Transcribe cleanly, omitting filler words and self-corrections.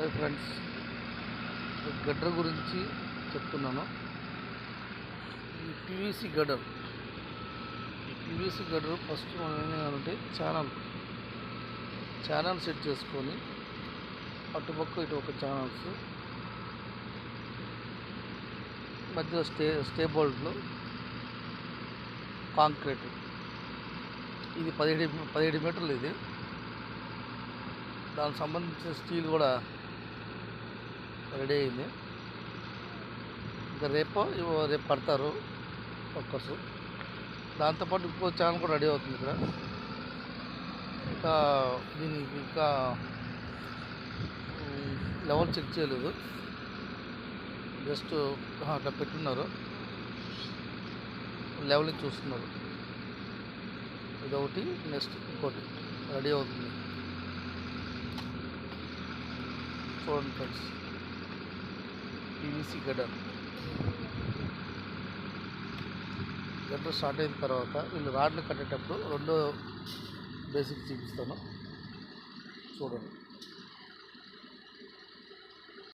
Hi friends, girder గురించి చెప్తున్నాను. ఈ పీవీసీ గడ్డర్ ఫస్ట్ మనం ఏం చేయాలంటే ఛానల్ సెట్ చేసుకొని అటుపక్క ఇటు ఒక ఛానల్స్ మధ్యలో స్టేబోల్డ్లు కాంక్రీట్. ఇది 17 మీటర్లు. ఇది దానికి సంబంధించిన స్టీల్ కూడా రెడీ అయింది. ఇంకా రేపు పడతారు వర్కర్స్. దాంతోపాటు ఇంకో ఛానల్ కూడా రెడీ అవుతుంది ఇక్కడ. ఇంకా దీనికి ఇంకా లెవెల్ చెక్ చేయలేదు, జస్ట్ అట్లా పెట్టున్నారు, లెవెల్ని చూస్తున్నారు. ఇదొకటి, నెక్స్ట్ ఇంకోటి రెడీ అవుతుంది. చూడండి ఫ్రెండ్స్, పీవీసీ గడ్డర్ స్టార్ట్ అయిన తర్వాత వీళ్ళు రాడ్లు కట్టేటప్పుడు రెండో బేసిక్ చూపిస్తాను, చూడండి.